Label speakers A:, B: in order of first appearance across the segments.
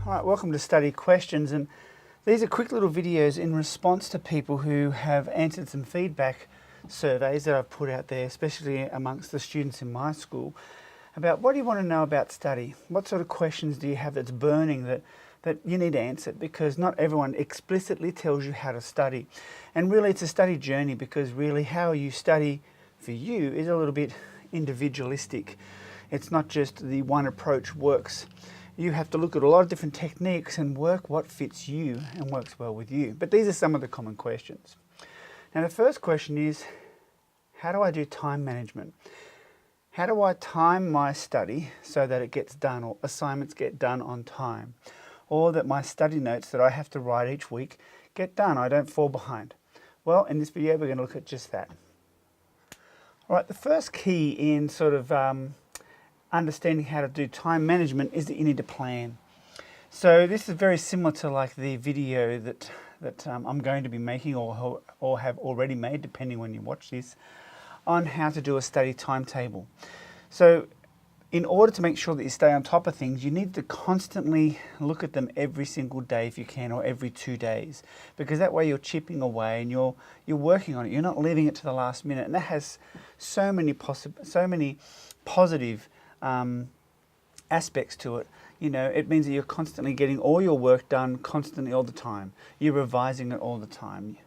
A: Alright, welcome to Study Questions, and these are quick little videos in response to people who have answered some feedback surveys that I've put out there, especially amongst the students in my school, about what do you want to know about study? What sort of questions do you have that's burning that you need answered? Because not everyone explicitly tells you how to study. And really it's a study journey, because really how you study for you is a little bit individualistic. It's not just the one approach works. You have to look at a lot of different techniques and work what fits you and works well with you. But these are some of the common questions. Now the first question is, how do I do time management? How do I time my study so that it gets done, or assignments get done on time, or that my study notes that I have to write each week get done, I don't fall behind? Well, in this video we're going to look at just that. All right, the first key in sort of understanding how to do time management is that you need to plan. So this is very similar to like the video that I'm going to be making or have already made, depending when you watch this, on how to do a study timetable. So in order to make sure that you stay on top of things, you need to constantly look at them every single day if you can, or every 2 days, because that way you're chipping away and you're working on it. You're not leaving it to the last minute, and that has so many positive aspects to it. You know, it means that you're constantly getting all your work done constantly all the time. You're revising it all the time.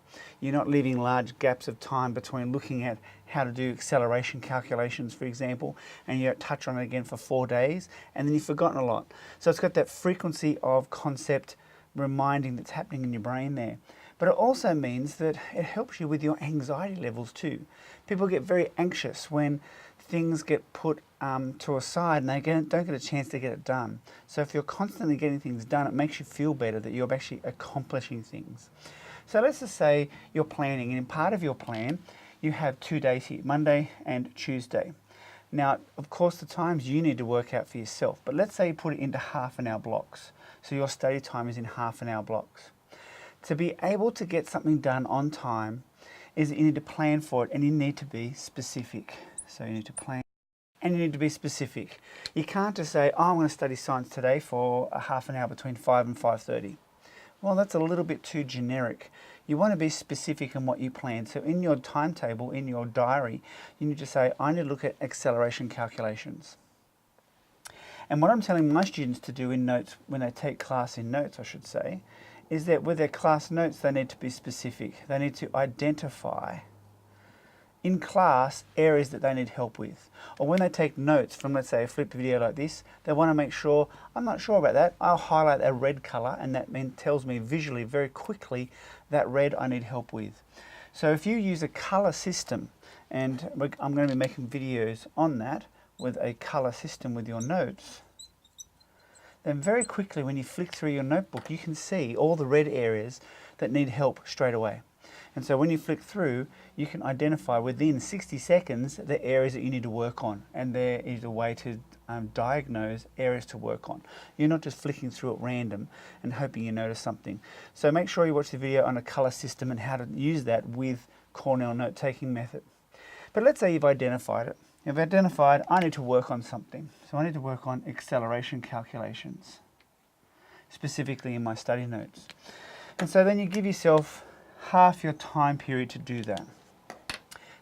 A: You're not leaving large gaps of time between looking at how to do acceleration calculations, for example, and you don't touch on it again for 4 days, and then you've forgotten a lot. So it's got that frequency of concept reminding that's happening in your brain there. But it also means that it helps you with your anxiety levels too. People get very anxious when things get put to a side and they don't get a chance to get it done. So if you're constantly getting things done, it makes you feel better that you're actually accomplishing things. So let's just say you're planning, and in part of your plan you have 2 days here, Monday and Tuesday. Now of course the times you need to work out for yourself, but let's say you put it into half-an-hour blocks. So your study time is in half-an-hour blocks. To be able to get something done on time is that you need to plan for it, and you need to be specific. So you need to plan and you need to be specific. You can't just say, oh, I'm going to study science today for a half-an-hour between 5 and 5:30. Well, that's a little bit too generic. You want to be specific in what you plan. So in your timetable, in your diary, you need to say, I need to look at acceleration calculations. And what I'm telling my students to do in notes, when they take class in notes, I should say, is that with their class notes, they need to be specific. They need to identify in class areas that they need help with. Or when they take notes from, let's say, a flipped video like this, they want to make sure, I'm not sure about that, I'll highlight a red color, and that tells me visually very quickly that red I need help with. So if you use a color system, and I'm going to be making videos on that with a color system with your notes, then very quickly when you flick through your notebook, you can see all the red areas that need help straight away. And so when you flick through, you can identify within 60 seconds the areas that you need to work on, and there is a way to diagnose areas to work on. You're not just flicking through at random and hoping you notice something. So make sure you watch the video on a color system and how to use that with Cornell note-taking method. But let's say you've identified it. You've identified, I need to work on something. So I need to work on acceleration calculations, specifically in my study notes. And so then you give yourself half your time period to do that.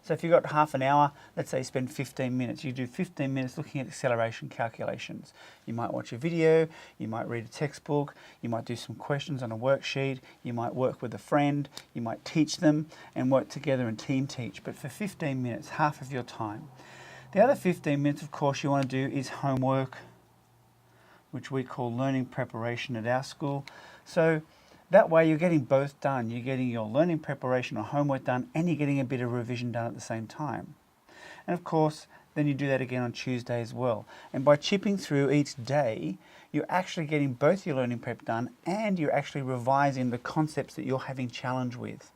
A: So if you've got half an hour, let's say you spend 15 minutes. You do 15 minutes looking at acceleration calculations. You might watch a video, you might read a textbook, you might do some questions on a worksheet, you might work with a friend, you might teach them and work together and team teach. But for 15 minutes, half of your time. The other 15 minutes, of course, you want to do is homework, which we call learning preparation at our school. So that way you're getting both done. You're getting your learning preparation or homework done, and you're getting a bit of revision done at the same time. And of course, then you do that again on Tuesday as well. And by chipping through each day, you're actually getting both your learning prep done, and you're actually revising the concepts that you're having challenge with.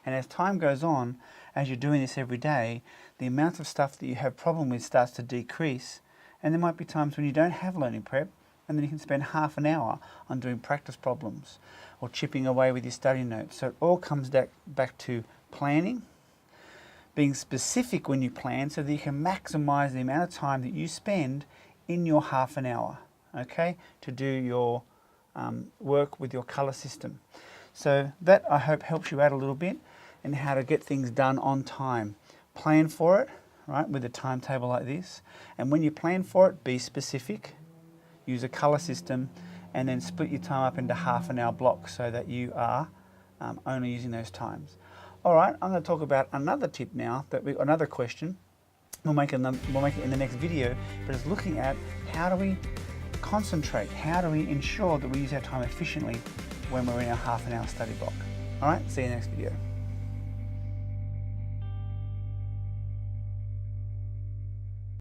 A: And as time goes on, as you're doing this every day, the amount of stuff that you have problem with starts to decrease. And there might be times when you don't have learning prep, and then you can spend half an hour on doing practice problems or chipping away with your study notes. So it all comes back to planning, being specific when you plan so that you can maximize the amount of time that you spend in your half an hour, okay, to do your work with your colour system. So that, I hope, helps you out a little bit in how to get things done on time. Plan for it, right, with a timetable like this. And when you plan for it, be specific. Use a colour system, and then split your time up into half-an-hour blocks so that you are only using those times. All right, I'm going to talk about another tip now, another question. We'll make it in the next video, but it's looking at how do we concentrate, how do we ensure that we use our time efficiently when we're in our half-an-hour study block. All right, see you next video.